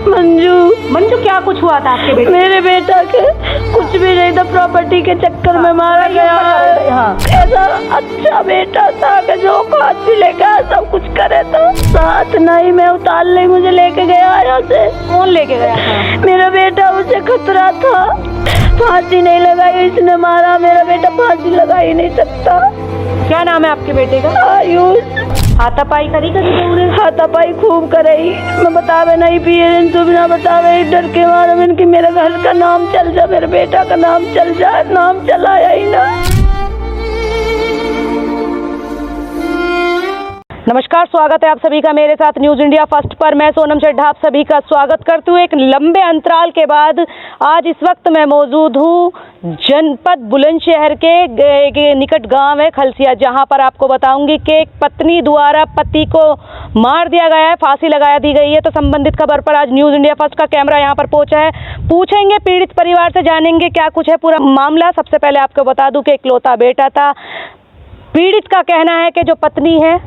मंजू। मंजू, क्या कुछ हुआ था आपके बेटे? मेरे बेटा के कुछ भी नहीं था, प्रॉपर्टी के चक्कर में मारा गया। ऐसा अच्छा बेटा था कि जो खाद भी लेके सब कुछ करे था। साथ नहीं, मैं उतार ले, मुझे लेके गया यहाँ से। कौन लेके गया था? मेरा बेटा, उसे खतरा था। फांसी नहीं लगाई, इसने मारा। मेरा बेटा फांसी लगा ही नहीं सकता। क्या नाम है आपके बेटे का? आयुष। हाथापाई करी हाथापाई खूब करे। मैं बतावे नहीं पिए, तू बिना बतावे डर के मारे में कि मेरे घर का नाम चल जा, मेरे बेटा का नाम चल जाए। नाम चलाया ही ना। नमस्कार, स्वागत है आप सभी का मेरे साथ न्यूज इंडिया फर्स्ट पर। मैं सोनम चड्ढा आप सभी का स्वागत करती हूँ। एक लंबे अंतराल के बाद आज इस वक्त मैं मौजूद हूँ जनपद बुलंदशहर के निकट गांव है खलसिया, जहां पर आपको बताऊंगी कि एक पत्नी द्वारा पति को मार दिया गया है, फांसी लगा दी गई है। तो संबंधित खबर पर आज न्यूज इंडिया फर्स्ट का कैमरा यहां पर पहुंचा है। पूछेंगे पीड़ित परिवार से, जानेंगे क्या कुछ है पूरा मामला। सबसे पहले आपको बता दूं कि इकलौता बेटा था। पीड़ित का कहना है कि जो पत्नी है,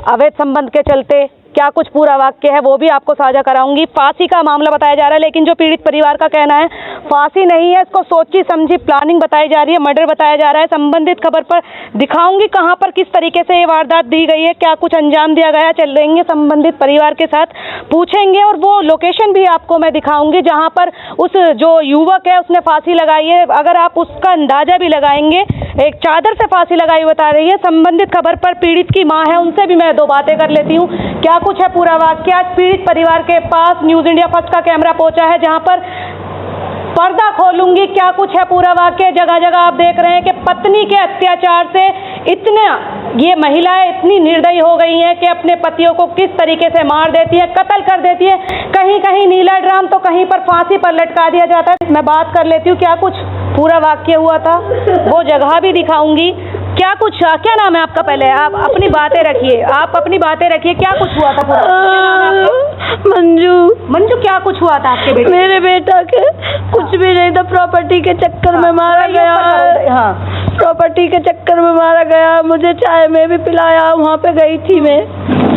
अवैध संबंध के चलते क्या कुछ पूरा वाक्य है वो भी आपको साझा कराऊंगी। फांसी का मामला बताया जा रहा है, लेकिन जो पीड़ित परिवार का कहना है फांसी नहीं है, इसको सोची समझी प्लानिंग बताई जा रही है, मर्डर बताया जा रहा है। संबंधित खबर पर दिखाऊंगी कहां पर किस तरीके से ये वारदात दी गई है, क्या कुछ अंजाम दिया गया। चल रहेंगे संबंधित परिवार के साथ, पूछेंगे और वो लोकेशन भी आपको मैं दिखाऊंगी जहां पर उस जो युवक है उसने फांसी लगाई है। अगर आप उसका अंदाजा भी लगाएंगे, एक चादर से फांसी लगाई बता रही है। संबंधित खबर पर पीड़ित की मां है, उनसे भी मैं दो बातें कर लेती हूँ। क्या कुछ है पूरा वाक्य। आज पीड़ित परिवार के पास न्यूज इंडिया फर्स्ट का कैमरा पहुंचा है, जहां पर पर्दा खोलूंगी क्या कुछ है पूरा वाक्य। जगह जगह आप देख रहे हैं कि पत्नी के अत्याचार से इतना ये महिलाएं इतनी निर्दयी हो गई हैं कि अपने पतियों को किस तरीके से मार देती है, कत्ल कर देती है। कहीं कहीं नीला ड्राम तो कहीं पर फांसी पर लटका दिया जाता है। मैं बात कर लेती हूँ क्या कुछ पूरा वाक्य हुआ था, वो जगह भी दिखाऊंगी। क्या कुछ, क्या नाम है आपका? पहले आप अपनी बातें रखिए, क्या कुछ हुआ था पूरा? मंजू। मंजू, क्या कुछ हुआ था आपके बेटे? मेरे बेटा के कुछ भी नहीं था, प्रॉपर्टी के चक्कर में मारा गया। प्रॉपर्टी के चक्कर में मारा गया। मुझे चाय में भी पिलाया, वहाँ पे गई थी मैं,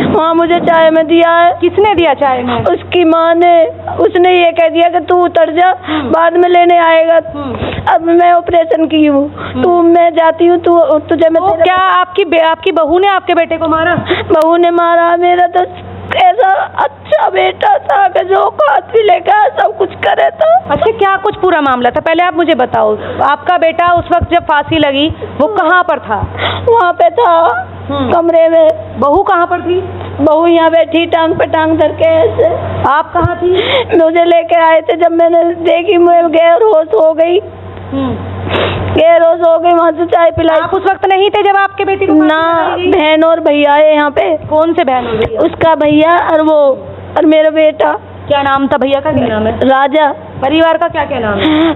वहाँ मुझे चाय में दिया है। किसने दिया चाय में? उसकी माँ ने। उसने ये कह दिया कि तू उतर जा, बाद में लेने आएगा। अब मैं ऑपरेशन की हूँ, तू मैं जाती हूँ, तू तुझे मैं क्या आपकी बहू ने आपके बेटे को मारा? बहू ने मारा। मेरा तो ऐसा अच्छा बेटा था कि जो खाद भी लेकर सब कुछ करे था। अच्छा, क्या कुछ पूरा मामला था पहले आप मुझे बताओ। आपका बेटा उस वक्त जब फांसी लगी वो कहाँ पर था? वहाँ पे था कमरे में। बहू कहाँ पर थी? बहू यहाँ बैठी टांग पे टांग धर के ऐसे। आप कहाँ थी? मुझे लेके आए थे, जब मैंने देखी मैं गैर होश हो गई। गैर होश हो गई, वहाँ से चाय पिलाई। आप उस वक्त नहीं थे जब आपके बेटे को? ना, बहन और भैया है यहाँ पे। कौन से बहन और भैया? उसका भैया और मेरा बेटा। क्या नाम था भैया का? क्या नाम है? राजा। परिवार का क्या क्या नाम है?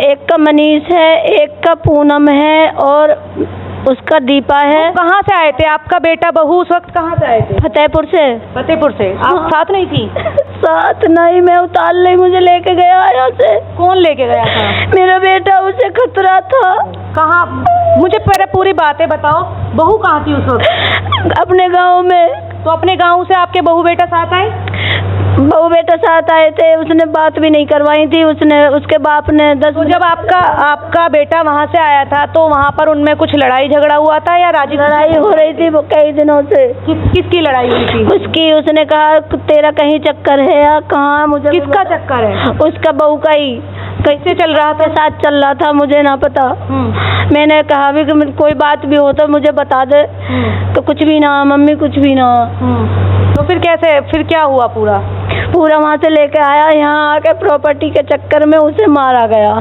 एक का मनीष है, एक का पूनम है और उसका दीपा है। कहाँ से आए थे आपका बेटा बहू उस वक्त? कहाँ से आए थे? फतेहपुर से। फतेहपुर से। आप साथ नहीं थी? साथ नहीं, मैं उतार ले, मुझे लेके गया यहाँ से। कौन लेके गया था? मेरा बेटा, उसे खतरा था। कहाँ? मुझे पहले पूरी बातें बताओ। बहू कहाँ थी उस वक्त? अपने गांव में। तो अपने गांव से आपके बहू बेटा साथ आए? बहू बेटा साथ आए थे। उसने बात भी नहीं करवाई थी। उसके बाप ने 10। तो जब आपका बेटा वहाँ से आया था तो वहाँ पर उनमें कुछ लड़ाई झगड़ा हुआ था या राजी? लड़ाई हो रही थी वो कई दिनों से। किसकी लड़ाई हुई थी? उसकी। उसने कहा तेरा कहीं चक्कर है या कहाँ? मुझे किसका चक्कर है? उसका बहू का ही। कैसे चल रहा था? साथ चल रहा था, मुझे ना पता। मैंने कहा भी कि कोई बात भी हो तो मुझे बता दे। तो कुछ भी ना मम्मी, कुछ भी ना। तो फिर क्या हुआ? पूरा वहाँ से लेके आया, यहाँ आके प्रॉपर्टी के चक्कर में उसे मारा गया।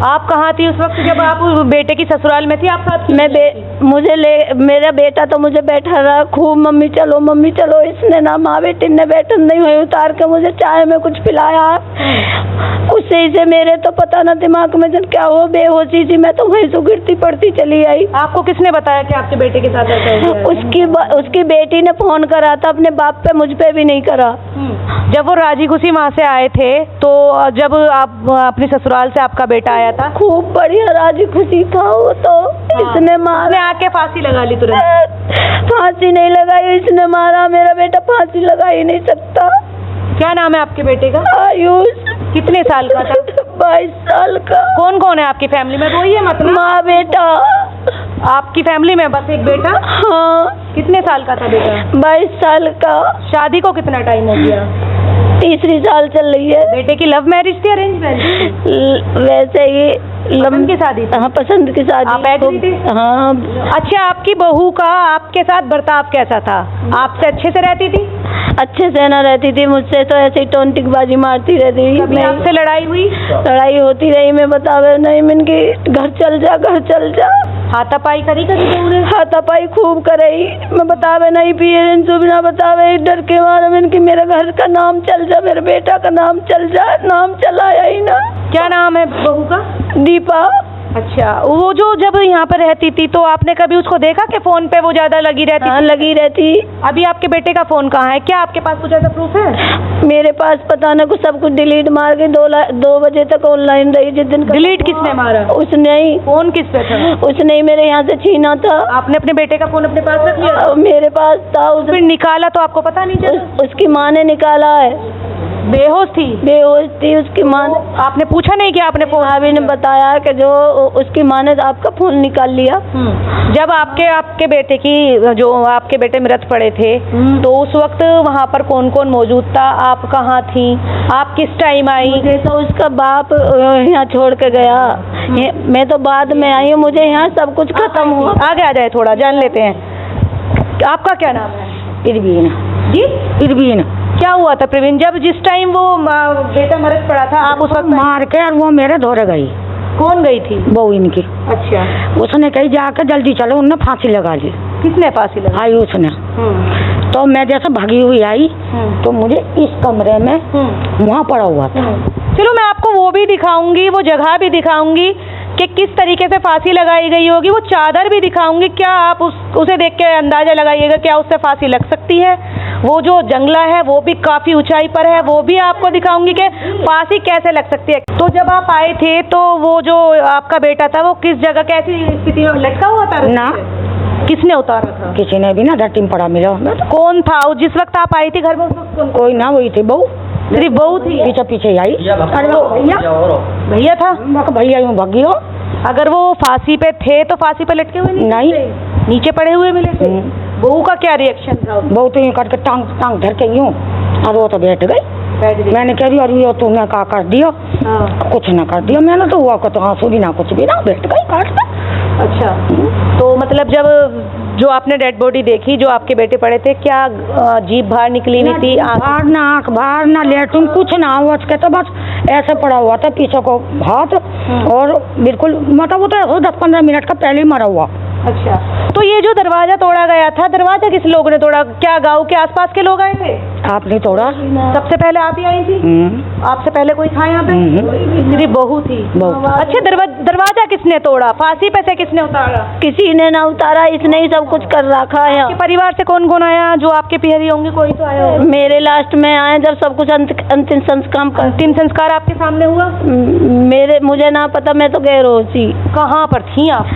आप कहाँ थी उस वक्त जब आप बेटे की ससुराल में थी? आप साथ? मेरा बेटा तो मुझे बैठा रहा खूब, मम्मी चलो। इसने ना माँ बेटी ने बैठन नहीं हुई, उतार के मुझे चाय में कुछ पिलाया। उससे इसे मेरे तो पता ना दिमाग में जब क्या हो, बेहोशी थी मैं तो वहीं से गिरती पड़ती चली आई। आपको किसने बताया कि आपके बेटे के साथ ऐसा है? उसकी बेटी ने फोन करा था, अपने बाप पे, मुझ पे भी नहीं करा। जब वो राजी खुशी वहाँ से आए थे तो जब आप अपनी ससुराल से आपका बेटा आया था, खूब बढ़िया राजी खुशी था वो तो। इसने मारा, आके फांसी लगा ली तुरंत? फांसी नहीं लगाई, इसने मारा। मेरा बेटा फांसी लगा ही नहीं सकता। क्या नाम है आपके बेटे का? आयुष। कितने साल का था? 22 साल का। कौन कौन है आपकी फैमिली में? वो ही है मतलब माँ बेटा। आपकी फैमिली में बस एक बेटा? हाँ। कितने साल का था बेटा? 22 साल का। शादी को कितना टाइम हो गया? तीसरी साल चल रही है। बेटे की लव मैरिज थी अरेंज मैरिज? वैसे ही पसंद की शादी थी? हाँ, पसंद की शादी। आप एग्री थे? हाँ। अच्छा, आपकी बहू का आपके साथ बर्ताव कैसा था? आपसे अच्छे से रहती थी? अच्छे से न रहती थी, मुझसे तो ऐसे ही टोंटिकबाजी मारती रहती थी। कभी आपसे लड़ाई हुई? लड़ाई होती रही, मैं बतावे नहीं, मैंने कि घर चल जा, घर चल जा। हाथापाई करी कभी बहू ने? हाथापाई खूब करई, मैं बतावे नहीं, पिए चुप ना बतावे, डर के मारे मैंने कि मेरे घर का नाम चल जा, मेरे बेटा का नाम चल जा। नाम चलाया ही ना। क्या नाम है बहू का? दीपा। अच्छा, वो जो जब यहाँ पर रहती थी तो आपने कभी उसको देखा कि फोन पे वो ज्यादा लगी रहती हाँ, थी? लगी रहती। अभी आपके बेटे का फोन कहाँ है? क्या आपके पास कुछ ऐसा प्रूफ है? मेरे पास पता न कुछ, सब कुछ डिलीट मार के 2 बजे तक ऑनलाइन रही। जिस दिन डिलीट किसने मारा? उसने ही। फोन किस पे था? उसने ही मेरे यहाँ से छीना था। आपने अपने बेटे का फोन अपने पास रख लिया? मेरे पास था। फिर निकाला तो आपको पता नहीं चला? उसकी माँ ने निकाला है। बेहोश थी? बेहोश थी उसकी माँ। आपने पूछा नहीं कि आपने फोन? भाभी ने बताया कि जो उसकी माँ ने आपका फोन निकाल लिया। जब आपके बेटे की, जो आपके बेटे मृत पड़े थे, तो उस वक्त वहाँ पर कौन कौन मौजूद था? आप कहाँ थी? आप किस टाइम आई? मुझे तो उसका बाप यहाँ छोड़ के गया। मैं तो बाद में आई हूँ, मुझे यहाँ सब कुछ खत्म हुआ। आगे आ जाए, थोड़ा जान लेते हैं। आपका क्या नाम है? प्रवीण जी? प्रवीण। क्या हुआ था प्रवीण? जब जिस टाइम वो बेटा मरत पड़ा था, आप उस वक्त मार के और वो मेरे धोरे गई। कौन गई थी? बहू इनकी। अच्छा, उसने कही जाके जल्दी चलो, उनने फांसी लगा ली। किसने फांसी लगाई? आयुष ने। तो मैं जैसे भागी हुई आई तो मुझे इस कमरे में वहाँ पड़ा हुआ था। चलो, मैं आपको वो भी दिखाऊंगी, वो जगह भी दिखाऊंगी कि किस तरीके से फांसी लगाई गई होगी, वो चादर भी दिखाऊंगी। क्या आप उसे देख के अंदाजा लगाइएगा क्या उससे फांसी लग सकती है? वो जो जंगला है वो भी काफी ऊंचाई पर है, वो भी आपको दिखाऊंगी कि फांसी कैसे लग सकती है। तो जब आप आए थे तो वो जो आपका बेटा था वो किस जगह, कैसी स्थिति में लटका हुआ था? ना, किसने उतारा था? किसी ने भी ना, धरती में पड़ा मिला। कौन था जिस वक्त आप आई थी घर में? उस वक्त कौन? कोई ना, वही थी बहू। सिर्फ बहू थी? पीछे पीछे आई। अरे वो भैया था? भैया यूँ भागी हो। अगर वो फांसी पे थे तो फांसी पे लटके हुए नहीं, नीचे पड़े हुए मिले थे। बहू का क्या रिएक्शन था? बहू तो यूँ करके टांग टांग धर के यूँ, और वो तो बैठ गई। मैंने कह रही अरे वो तूने क्या कर दिया? कुछ ना कर दिया मैंने तो, हुआ तो आंसू भी ना कुछ भी ना, बैठ गई काट के। अच्छा, तो मतलब जब जो आपने डेड बॉडी देखी, जो आपके बेटे पड़े थे, क्या जीभ बाहर निकली हुई थी? बाहर ना, आँख बाहर ना, लेटून कुछ ना हुआ। कहता बस ऐसे पड़ा हुआ था, पीछे को हाथ, और बिल्कुल मतलब वो तो 10-15 मिनट का पहले ही मरा हुआ। अच्छा, तो ये जो दरवाजा तोड़ा गया था, दरवाजा किस लोगों ने तोड़ा? क्या गांव के आसपास के लोग आए थे? आपने तोड़ा? सबसे पहले आप ही आई थी? आपसे पहले कोई था यहाँ पे? सिर्फ बहू थी। अच्छा, दरवाजा किसने तोड़ा? फांसी पे से किसने उतारा? किसी ने ना उतारा, इसने ही सब कुछ कर रखा है। आपके परिवार से कौन कौन आया? जो आपके पिहरी होंगे कोई तो आया? मेरे लास्ट में आए जब सब कुछ अंतिम संस्कार। अंतिम संस्कार आपके सामने हुआ? मुझे ना पता, मैं तो गैरोसी। कहाँ पर थी आप?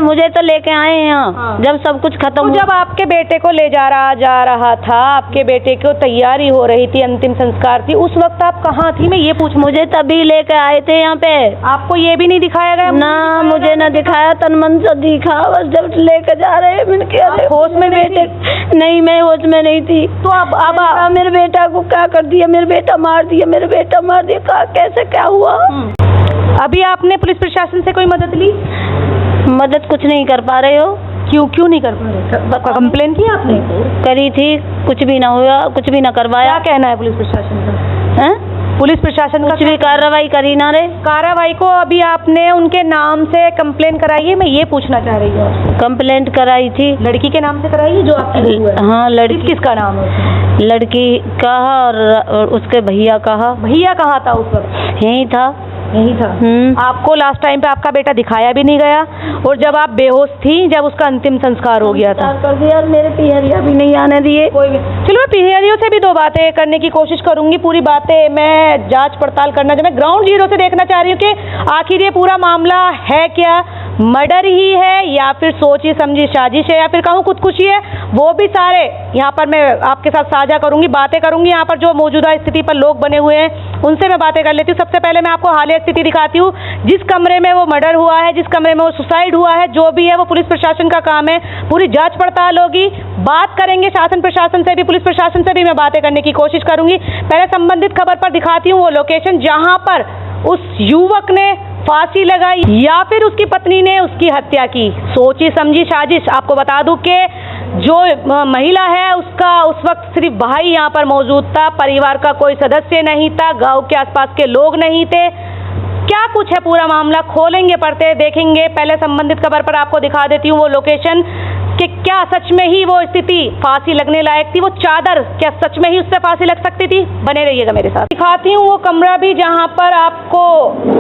मुझे तो लेके आए हैं यहाँ जब सब कुछ खत्म। तो जब आपके बेटे को ले जा रहा था, आपके बेटे को तैयारी हो रही थी, अंतिम संस्कार थी, उस वक्त आप कहाँ थी? मैं ये पूछ, मुझे तभी लेके आए थे यहाँ पे। आपको ये भी नहीं दिखाया गया? ना, मुझे ना दिखाया, तन मन से दिखा, बस जब लेके जा रहे हैं मैंने किया। होश में बेटे? नहीं, मैं होश में नहीं थी। तो अब मेरे बेटा को क्या कर दिया? मेरे बेटा मार दिया, मेरे बेटा मार दिया, कैसे क्या हुआ? अभी आपने पुलिस प्रशासन से कोई मदद ली? मदद कुछ नहीं कर पा रहे हो। क्यों नहीं कर पा रहे? कंप्लेन की आपने? करी थी, कुछ भी ना हुआ, कुछ भी ना करवाया। क्या कहना है पुलिस प्रशासन का? हैं? पुलिस प्रशासन कुछ भी कार्रवाई करी ना रे। कार्रवाई को अभी आपने उनके नाम से कंप्लेन कराई है? मैं ये पूछना चाह रही हूँ। कंप्लेंट कराई थी। लड़की के नाम से कराई है जो आपकी बहू है? हाँ, लड़की। किसका नाम है? लड़की का और उसके भैया का। भैया कहाँ था उस वक्त? यही था। आपको लास्ट टाइम पे आपका बेटा दिखाया भी नहीं गया, और जब आप बेहोश थी, जब उसका अंतिम संस्कार हो गया था, कर दिया, मेरे पिहरिया भी नहीं आने दिए कोई भी। चलो, मैं पिहरियों से भी 2 बातें करने की कोशिश करूंगी। पूरी बातें मैं जांच पड़ताल करना, जब मैं ग्राउंड जीरो से देखना चाह रही हूँ कि आखिर ये पूरा मामला है क्या, मर्डर ही है या फिर सोची समझी साजिश है या फिर कहूँ खुदकुशी है, वो भी सारे यहाँ पर मैं आपके साथ साझा करूंगी, बातें करूंगी। यहाँ पर जो मौजूदा स्थिति पर लोग बने हुए हैं उनसे मैं बातें कर लेती हूँ। सबसे पहले मैं आपको हालिया स्थिति दिखाती हूँ। जिस कमरे में वो मर्डर हुआ है, जिस कमरे में वो सुसाइड हुआ है, जो भी है वो पुलिस प्रशासन का काम है, पूरी जांच पड़ताल होगी। बात करेंगे शासन प्रशासन से भी, पुलिस प्रशासन से भी मैं बातें करने की कोशिश करूंगी। पहले संबंधित खबर पर दिखाती हूँ वो लोकेशन जहाँ पर उस युवक ने फांसी लगाई या फिर उसकी पत्नी ने उसकी हत्या की। सोची समझी साजिश। आपको बता दूं कि जो महिला है उसका उस वक्त सिर्फ भाई यहाँ पर मौजूद था, परिवार का कोई सदस्य नहीं था, गांव के आसपास के लोग नहीं थे। क्या कुछ है पूरा मामला खोलेंगे, पढ़ते देखेंगे। पहले संबंधित खबर पर आपको दिखा देती हूँ वो लोकेशन कि क्या सच में ही वो स्थिति फांसी लगने लायक थी। वो चादर क्या सच में ही उससे फांसी लग सकती थी? बने रहिएगा मेरे साथ। दिखाती हूँ वो कमरा भी जहाँ पर आपको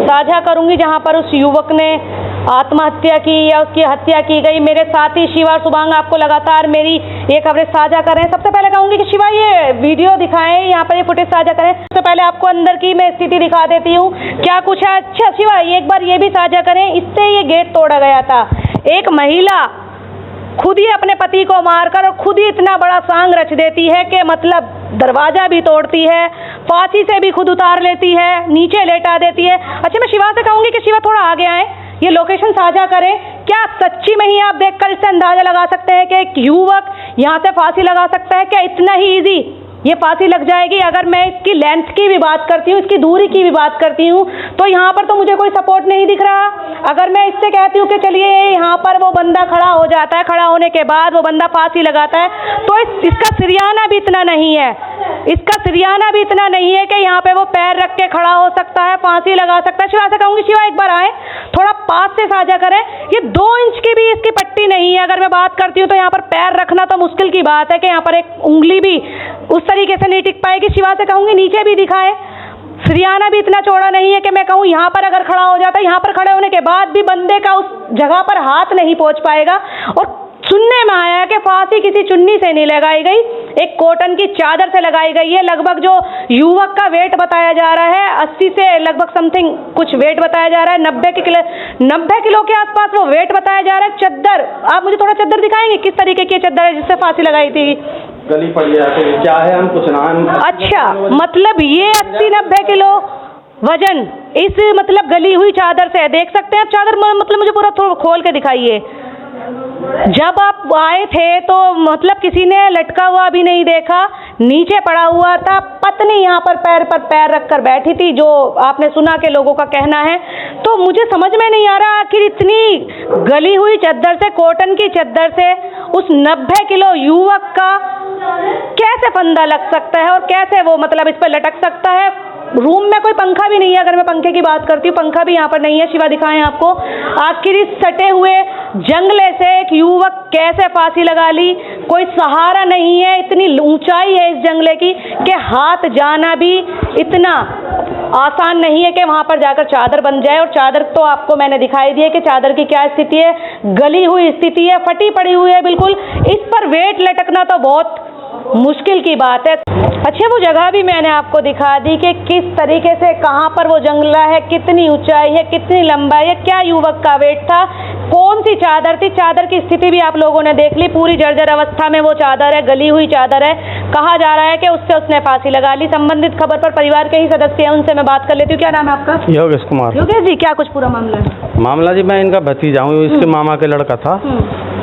साझा करूंगी, जहाँ पर उस युवक ने आत्महत्या की या उसकी हत्या की गई। मेरे साथी शिवा और सुबांग आपको लगातार मेरी ये खबरें साझा कर रहे हैं। सबसे पहले कहूँगी कि शिवा ये वीडियो दिखाएं, यहाँ पर ये फुटेज साझा करें। सबसे पहले आपको अंदर की मैं स्थिति दिखा देती हूँ क्या कुछ है। अच्छा शिवा एक बार ये भी साझा करें, इससे ये गेट तोड़ा गया था। एक महिला खुद ही अपने पति को मारकर और खुद ही इतना बड़ा सांग रच देती है कि मतलब दरवाजा भी तोड़ती है, फांसी से भी खुद उतार लेती है, नीचे लेटा देती है। अच्छा मैं शिवा से कहूँगी कि शिवा थोड़ा आगे आए, ये लोकेशन साझा करें। क्या सच्ची में ही आप देखकर इससे अंदाजा लगा सकते हैं कि एक युवक यहाँ से फांसी लगा सकता है? क्या इतना ही ईजी ये फांसी लग जाएगी? अगर मैं इसकी लेंथ की भी बात करती हूँ, इसकी दूरी की भी बात करती हूँ, तो यहाँ पर तो मुझे कोई सपोर्ट नहीं दिख रहा। अगर मैं इससे कहती हूँ कि चलिए यहाँ पर वो बंदा खड़ा हो जाता है, खड़ा होने के बाद वो बंदा फांसी लगाता है, तो इसका सिरयाना भी इतना नहीं है, इसका सिरयाना भी इतना नहीं है कि यहाँ पे वो पैर रख के खड़ा हो सकता है, फांसी लगा सकता है। शिवा से कहूँगी शिवा एक बार आए, थोड़ा पास से साझा करें। ये 2 इंच की भी इसकी पट्टी नहीं है। अगर मैं बात करती हूँ तो यहाँ पर पैर रखना तो मुश्किल की बात है कि यहाँ पर एक उंगली भी उस तरीके से नहीं टिक पाएगी। शिवा से कहूँगी नीचे भी दिखाएं। सिरयाना भी इतना चौड़ा नहीं है कि मैं कहूँ यहाँ पर अगर खड़ा हो जाता है, यहाँ पर खड़े होने के बाद भी बंदे का उस जगह पर हाथ नहीं पहुँच पाएगा। और सुनने में आया है कि फांसी किसी चुन्नी से नहीं लगाई गई, एक कॉटन की चादर से लगाई गई है। लगभग जो युवक का वेट बताया जा रहा है 80 से लगभग समथिंग कुछ वेट बताया जा रहा है, 90 किलो के आसपास वो वेट बताया जा रहा है। चद्दर, आप मुझे थोड़ा चद्दर दिखाएंगे किस तरीके की चद्दर है जिससे फांसी लगाई थी? गली पड़ गया क्या है, हम कुछ नाम। अच्छा मतलब ये 80-90 किलो वजन इस मतलब गली हुई चादर से है। देख सकते हैं आप चादर, मतलब मुझे पूरा थोड़ा खोल के दिखाइए। जब आप आए थे तो मतलब किसी ने लटका हुआ भी नहीं देखा, नीचे पड़ा हुआ था। पत्नी यहाँ पर पैर रखकर बैठी थी, जो आपने सुना के लोगों का कहना है। तो मुझे समझ में नहीं आ रहा आखिर इतनी गली हुई चद्दर से, कॉटन की चद्दर से उस 90 किलो युवक का कैसे फंदा लग सकता है और कैसे वो मतलब इस पर लटक सकता है। रूम में कोई पंखा भी नहीं है। अगर मैं पंखे की बात करती हूँ, पंखा भी यहाँ पर नहीं है। शिवा दिखाएं आपको। आखिर इस सटे हुए जंगले से एक युवक कैसे फांसी लगा ली? कोई सहारा नहीं है, इतनी ऊंचाई है इस जंगले की कि हाथ जाना भी इतना आसान नहीं है कि वहाँ पर जाकर चादर बन जाए। और चादर तो आपको मैंने दिखाई दी है कि चादर की क्या स्थिति है, गली हुई स्थिति है, फटी पड़ी हुई है बिल्कुल। इस पर वेट लटकना तो बहुत मुश्किल की बात है। अच्छा वो जगह भी मैंने आपको दिखा दी कि किस तरीके से, कहाँ पर वो जंगला है, कितनी ऊंचाई है, कितनी लंबाई है, क्या युवक का वेट था, कौन सी चादर थी। चादर की स्थिति भी आप लोगों ने देख ली, पूरी जर्जर अवस्था में वो चादर है, गली हुई चादर है। कहा जा रहा है कि उसने फांसी लगा ली। संबंधित खबर पर परिवार के ही सदस्य हैं, उनसे मैं बात कर लेती हूँ। क्या नाम है आपका? योगेश कुमार। योगेश जी क्या कुछ पूरा मामला है? मामला जी मैं इनका भतीजा हूँ, इसके मामा के लड़का था।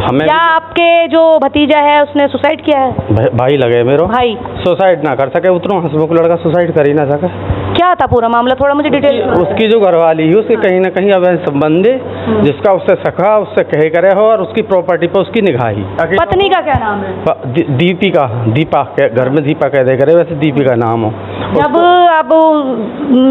हमें क्या आपके जो भतीजा है उसने सुसाइड किया है? भाई लगे मेरो भाई सुसाइड ना कर सके, उतना हंसमुख लड़का सुसाइड कर ही ना सके। क्या था पूरा मामला, थोड़ा मुझे डिटेल। उसकी जो घरवाली है उसके कहीं ना कहीं अवैध संबंध है, जिसका उससे सखा उससे कहे करे हो और उसकी प्रॉपर्टी पर उसकी निगाही। पत्नी का क्या नाम है? दीपिका, दीपा के घर में दीपा कह दे करे, वैसे दीपिका नाम हो। जब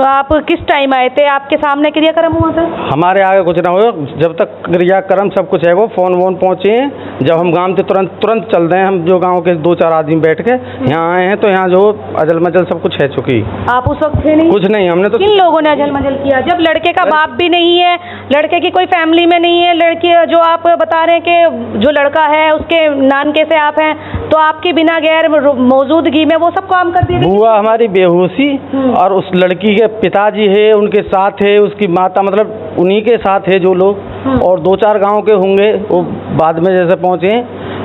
आप किस टाइम आए थे, आपके सामने क्रियाक्रम हुआ था? हमारे आगे कुछ ना हो, जब तक क्रियाक्रम सब कुछ है वो फोन वोन पहुँचे हैं। जब हम गांव से तुरंत चल रहे हैं, हम जो गांव के 2-4 आदमी बैठ के यहाँ आए हैं, तो यहाँ जो अजल मजल सब कुछ है चुकी। आप उस वक्त थे नहीं? कुछ नहीं, हमने तो। किन लोगों ने अजल मजल किया? जब लड़के का बाप भी नहीं है, लड़के की कोई फैमिली में नहीं है, लड़की जो आप बता रहे हैं कि जो लड़का है उसके नानके से आप हैं, तो आपकी बिना गैर मौजूदगी में वो सब काम कर दिए? बुआ हमारी बेहोशी और उस लड़की के पिताजी है, उनके साथ है उसकी माता, मतलब उन्हीं के साथ है जो लोग और 2-4 गांव के होंगे, वो बाद में जैसे पहुंचे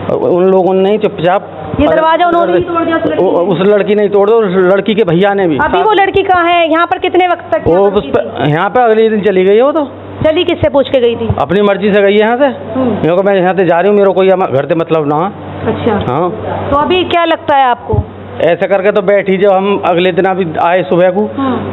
उन लोगों ने नहीं चुपचाप ये दरवाजा उन्होंने ही तोड़ दिया उस लड़की नहीं तोड़ दो, उस लड़की के भैया ने भी। अभी वो लड़की कहाँ है? यहाँ पर कितने वक्त तक वो यहाँ पे अगले दिन चली गई। वो तो चली किससे पूछ के गई थी? अपनी मर्जी से गई है यहाँ से। मेरे को, मैं यहाँ से जा रही हूँ, मेरे को कोई घर से मतलब ना। अच्छा, हाँ। तो अभी क्या लगता है आपको? ऐसे करके तो बैठी, जब हम अगले दिन अभी आए सुबह को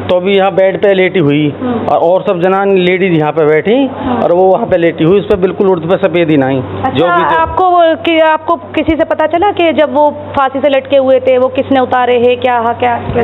तो भी यहाँ बेड पे लेटी हुई और सब जना लेडीज यहाँ पे बैठी और वो वहाँ पे लेटी हुई, उस पर बिल्कुल उर्द पे सफेद ही नहीं। अच्छा, आपको किसी से पता चला कि जब वो फांसी से लटके हुए थे वो किसने उतारे है? क्या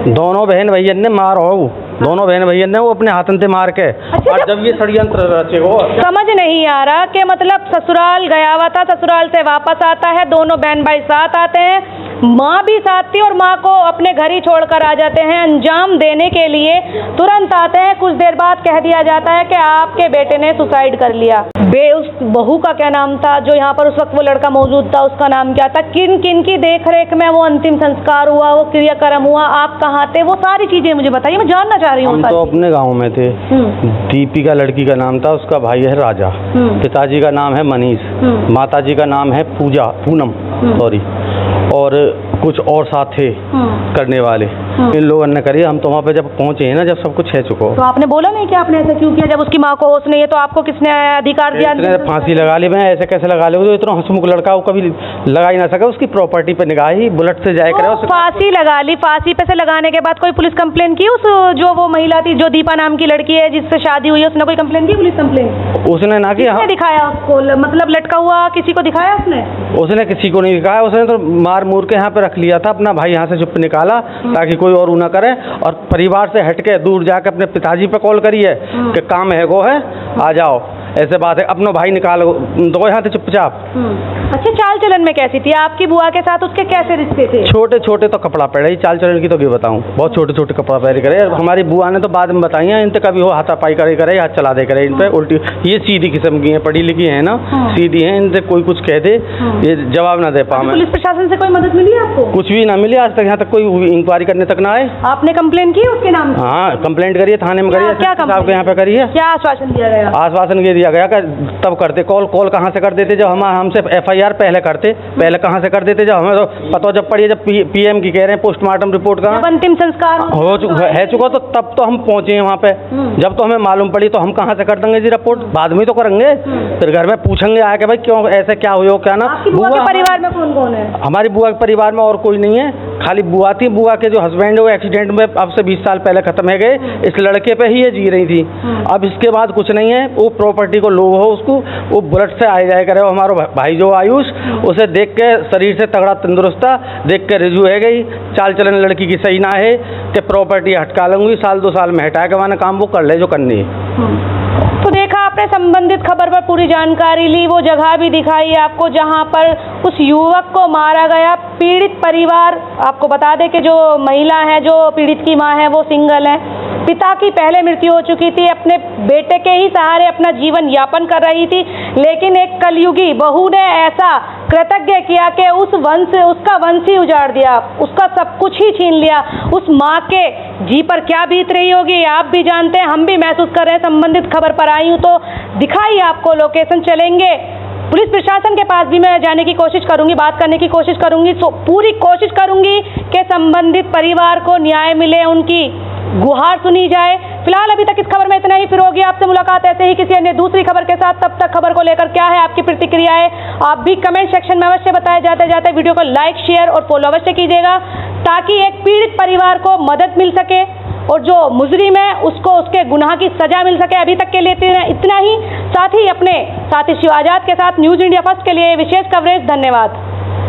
दोनों बहन भैया ने मार हो, दोनों बहन भैया ने वो अपने हाथन से मार के। अच्छा, और जब ये षड्यंत्र रचे वो समझ नहीं आ रहा कि मतलब ससुराल गया हुआ था, ससुराल से वापस आता है, दोनों बहन भाई साथ आते हैं, माँ भी साथ थी और माँ को अपने घर ही छोड़कर आ जाते हैं, अंजाम देने के लिए तुरंत आते हैं। कुछ देर बाद कह दिया जाता है कि आपके बेटे ने सुसाइड कर लिया। उस बहू का क्या नाम था जो यहाँ पर उस वक्त वो लड़का मौजूद था, उसका नाम क्या था? किन किन की देख रेख में वो अंतिम संस्कार हुआ, वो क्रियाक्रम हुआ? आप कहाँ थे? वो सारी चीजें मुझे बताइए, मैं जानना चाह रही हूँ। हम तो अपने गाँव में थे। दीपिका लड़की का नाम था, उसका भाई है राजा, पिताजी का नाम है मनीष, माताजी का नाम है पूनम सॉरी, और कुछ और साथ थे करने वाले। इन लोगों ने करी। हम तो वहाँ पे जब पहुँचे हैं ना, जब सब कुछ है चुका, तो आपने बोला नहीं कि आपने ऐसा क्यों किया? जब उसकी माँ को होश नहीं है तो आपको किसने अधिकार दिया? फांसी लगा ली। मैं ऐसे कैसे लगा ली? वो इतना हंसमुख लड़का, वो कभी लगा ही ना सका। उसकी प्रॉपर्टी पे निगाह ही बुलेट से जाए करे। फांसी लगा ली। फांसी पे से लगाने के बाद कोई पुलिस कंप्लेन की? उस जो वो महिला थी, जो दीपा नाम की लड़की है जिससे शादी हुई है, उसने कोई कंप्लेन की? पुलिस कंप्लेन उसने ना किया। दिखाया उसको, मतलब लटका हुआ किसी को दिखाया उसने? उसने किसी को नहीं दिखाया। उसने तो मार मूर के यहाँ पे रख लिया था। अपना भाई यहाँ से चुप निकाला ताकि कोई और ना करे, और परिवार से हटके दूर जाकर अपने पिताजी पे कॉल करी है कि काम है वो है, आ जाओ, ऐसे बात है। अपना भाई निकाल दो यहाँ से चुपचाप। अच्छा, चाल चलन में कैसी थी आपकी बुआ के साथ? उसके कैसे रिश्ते थे? छोटे छोटे तो कपड़ा पहने, चाल चलन की तो क्या बताऊँ, बहुत छोटे छोटे कपड़ा पहने करे। हमारी बुआ ने तो बाद में बताई है, इन पे कभी वो हाथापाई करे, हाथ चला दे करे। इन पे उल्टी, ये सीधी किस्म की है, पढ़ी लिखी है ना, सीधी है। इनसे कोई कुछ कह दे, ये जवाब ना दे पाए। पुलिस प्रशासन से कोई मदद मिली आपको? कुछ भी ना मिली आज तक। यहाँ तक कोई इंक्वायरी करने तक ना आए। आपने कंप्लेन की उसके नाम? हाँ, कंप्लेंट करिए, थाने में करिए, क्या आपके यहाँ पे करिए। क्या आश्वासन दिया गया? आश्वासन ये दिया गया कि तब करते। कॉल कहाँ से कर देते जब हम हमसे FIR पहले करते? पहले कहाँ से कर देते जब हमें तो पता जब पड़ी, जब PM की कह रहे हैं पोस्टमार्टम रिपोर्ट का अंतिम संस्कार है चुका, तो तब तो हम पहुँचे हैं वहाँ पे। जब तो हमें मालूम पड़ी तो हम कहाँ से कर देंगे जी रिपोर्ट? बाद में तो करेंगे। फिर घर में पूछेंगे आके भाई क्यों ऐसे क्या हुआ, क्या ना। बुआ के परिवार में कौन कौन है? हमारी बुआ के परिवार में और कोई नहीं है, खाली बुआ थी। बुआ के जो हस्बैंड है वो एक्सीडेंट में अब से 20 साल पहले खत्म है गए। इस लड़के पे ही ये जी रही थी। अब इसके बाद कुछ नहीं है। वो प्रॉपर्टी को लोभ हो उसको, वो बुलेट से आए जाए करे। वो हमारा भाई जो आयुष, उसे देख के शरीर से तगड़ा तंदुरुस्त था, देख के रिजू है गई। चाल चलन लड़की की सही ना है कि प्रॉपर्टी हटका लूँगी, 1-2 साल में हटा के माना काम वो कर ले जो करनी है। तो देखा आपने, संबंधित खबर पर पूरी जानकारी ली, वो जगह भी दिखाई आपको जहां पर उस युवक को मारा गया। पीड़ित परिवार, आपको बता दें कि जो महिला है, जो पीड़ित की मां है, वो सिंगल है। पिता की पहले मृत्यु हो चुकी थी, अपने बेटे के ही सहारे अपना जीवन यापन कर रही थी, लेकिन एक कलयुगी बहू ने ऐसा कृतज्ञ किया कि उसका वंश ही उजाड़ दिया, उसका सब कुछ ही छीन लिया। उस माँ के जी पर क्या बीत रही होगी आप भी जानते हैं, हम भी महसूस कर रहे हैं। संबंधित खबर पर आई हूँ तो दिखाई आपको लोकेशन। चलेंगे पुलिस प्रशासन के पास भी मैं जाने की कोशिश करूंगी, बात करने की कोशिश करूंगी, तो पूरी कोशिश करूंगी कि संबंधित परिवार को न्याय मिले, उनकी गुहार सुनी जाए। फिलहाल अभी तक इस खबर में इतना ही। फिर होगी आपसे मुलाकात ऐसे ही किसी अन्य दूसरी खबर के साथ। तब तक खबर को लेकर क्या है आपकी प्रतिक्रियाएं, आप भी कमेंट सेक्शन में अवश्य बताए। जाते वीडियो को लाइक, शेयर और फॉलो अवश्य कीजिएगा, ताकि एक पीड़ित परिवार को मदद मिल सके और जो मुजरिम है उसको उसके गुनाह की सजा मिल सके। अभी तक के लिए इतना ही। साथ ही अपने साथी शिव आजाद के साथ न्यूज़ इंडिया फर्स्ट के लिए विशेष कवरेज। धन्यवाद।